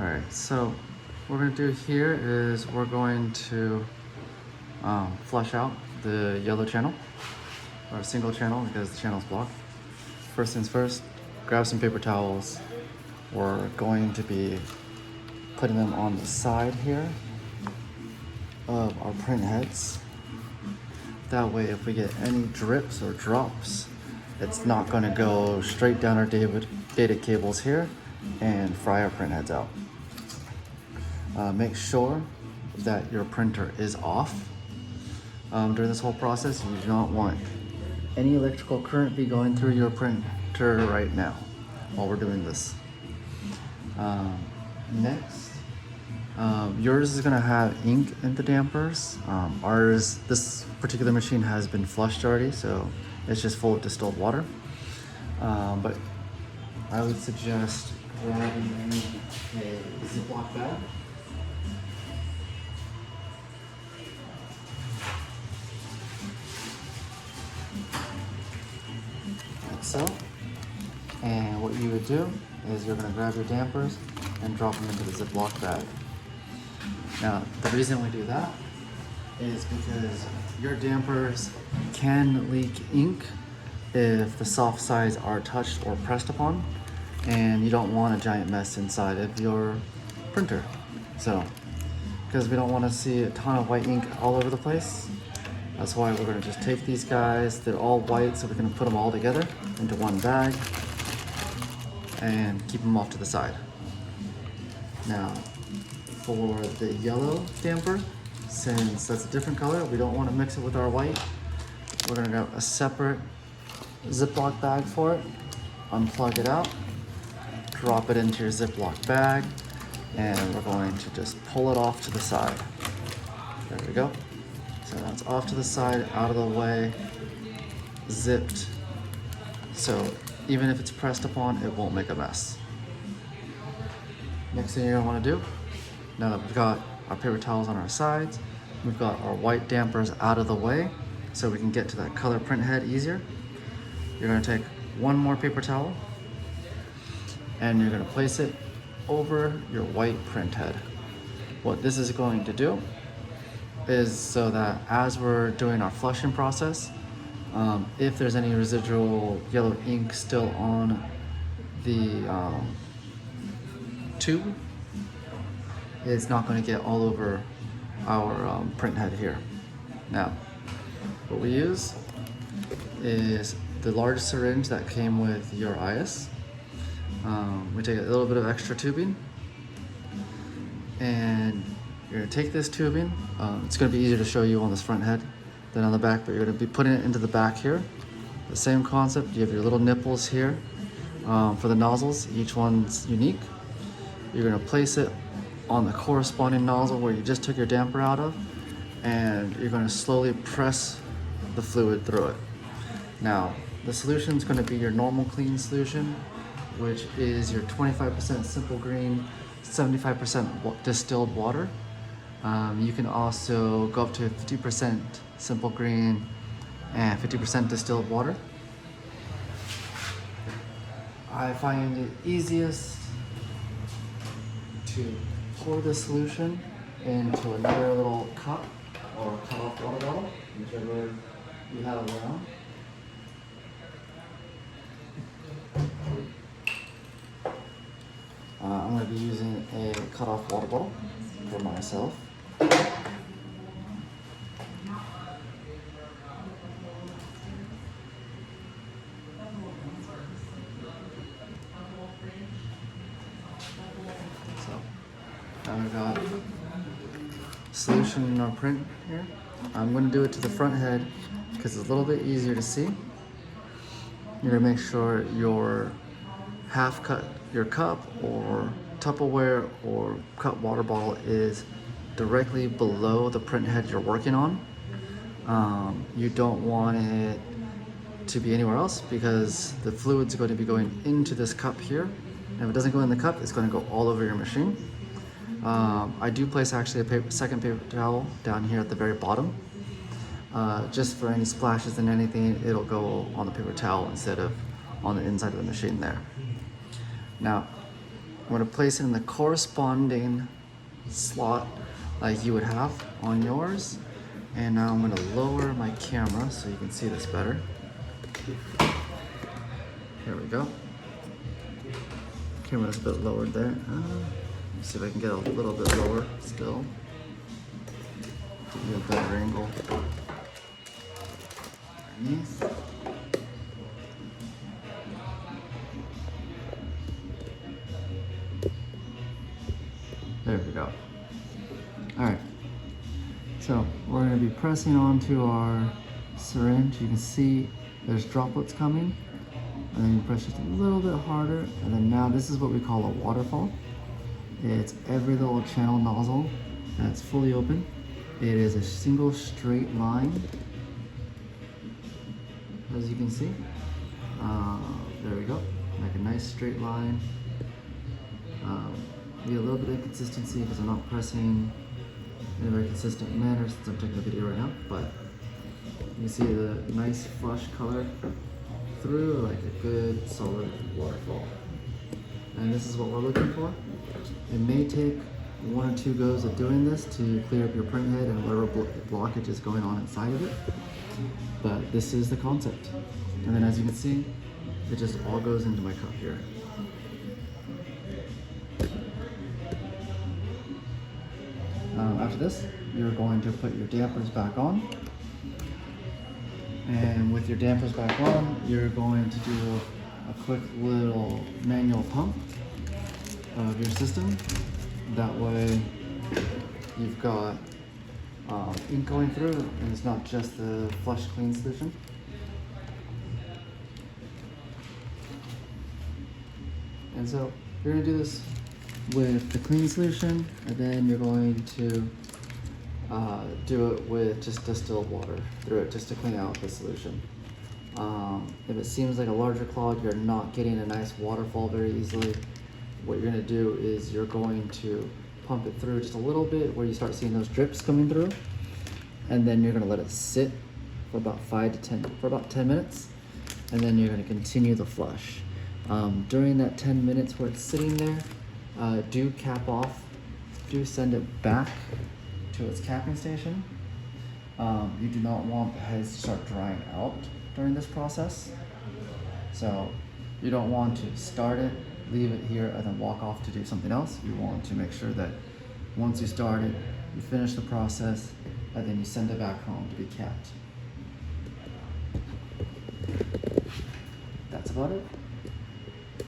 All right, so what we're gonna do here is we're going to flush out the yellow channel, or single channel because the channel's blocked. First things first, grab some paper towels. We're going to be putting them on the side here of our print heads. That way, if we get any drips or drops, it's not gonna go straight down our data cables here and fry our print heads out. Make sure that your printer is off. During this whole process, you do not want any electrical current be going through your printer right now while we're doing this. Next, yours is gonna have ink in the dampers. This particular machine has been flushed already, so it's just full of distilled water. But I would suggest grabbing a Ziploc bag. Like so. And what you would do is you're gonna grab your dampers and drop them into the Ziploc bag. Now, the reason we do that is because your dampers can leak ink if the soft sides are touched or pressed upon, and you don't want a giant mess inside of your printer. So, because we don't want to see a ton of white ink all over the place, that's why we're going to just take these guys. They're all white, so we're going to put them all together into one bag and keep them off to the side. Now, for the yellow damper, since that's a different color, we don't want to mix it with our white. We're going to grab a separate Ziploc bag for it, unplug it out, drop it into your Ziploc bag, and we're going to just pull it off to the side. There we go. So that's off to the side, out of the way, zipped. So even if it's pressed upon, it won't make a mess. Next thing you're gonna wanna do, now that we've got our paper towels on our sides, we've got our white dampers out of the way so we can get to that color print head easier. You're gonna take one more paper towel and you're gonna place it over your white print head. What this is going to do is so that as we're doing our flushing process, if there's any residual yellow ink still on the tube, it's not going to get all over our print head here. Now, what we use is the large syringe that came with your IS. We take a little bit of extra tubing, and you're going to take this tubing. It's going to be easier to show you on this front head than on the back, but you're going to be putting it into the back here. The same concept. You have your little nipples here for the nozzles. Each one's unique. You're going to place it on the corresponding nozzle where you just took your damper out of, and you're going to slowly press the fluid through it. Now, the solution is going to be your normal clean solution, which is your 25% simple green, 75% distilled water. You can also go up to 50% simple green and 50% distilled water. I find it easiest to pour the solution into another little cup or cut-off water bottle, whichever you have around. I'm going to be using a cut-off water bottle for myself. So, now we've got solution in our print here. I'm going to do it to the front head because it's a little bit easier to see. You're going to make sure your half cut, your cup or Tupperware or cut water bottle is directly below the print head you're working on. You don't want it to be anywhere else because the fluid's going to be going into this cup here. And if it doesn't go in the cup, it's going to go all over your machine. I do place actually a second paper towel down here at the very bottom. Just for any splashes and anything, it'll go on the paper towel instead of on the inside of the machine there. Now, going to place it in the corresponding slot like you would have on yours. And now I'm going to lower my camera so you can see this better. Here we go. Camera's a bit lowered there. Let's see if I can get a little bit lower still. Give you a better angle. Underneath. There we go. All right. So we're going to be pressing onto our syringe. You can see there's droplets coming. And then you press just a little bit harder. And then now this is what we call a waterfall. It's every little channel nozzle that's fully open. It is a single straight line, as you can see. There we go, like a nice straight line. Be a little bit of inconsistency because I'm not pressing in a very consistent manner since I'm taking the video right now, but you can see the nice flush color through like a good solid waterfall. And this is what we're looking for. It may take 1 or 2 goes of doing this to clear up your print head and whatever blockage is going on inside of it. But this is the concept. And then as you can see, it just all goes into my cup here. After this, you're going to put your dampers back on. And with your dampers back on, you're going to do a quick little manual pump of your system. That way you've got ink going through and it's not just the flush clean solution. And so you're going to do this with the clean solution, and then you're going to do it with just distilled water through it just to clean out the solution. If it seems like a larger clog, you're not getting a nice waterfall very easily. What you're going to do is you're going to pump it through just a little bit where you start seeing those drips coming through, and then you're going to let it sit for about 10 minutes, and then you're going to continue the flush. During that 10 minutes where it's sitting there, do cap off, do send it back to its capping station. You do not want the heads to start drying out during this process. So you don't want to start it, leave it here, and then walk off to do something else. You want to make sure that once you start it, you finish the process, and then you send it back home to be capped. That's about it.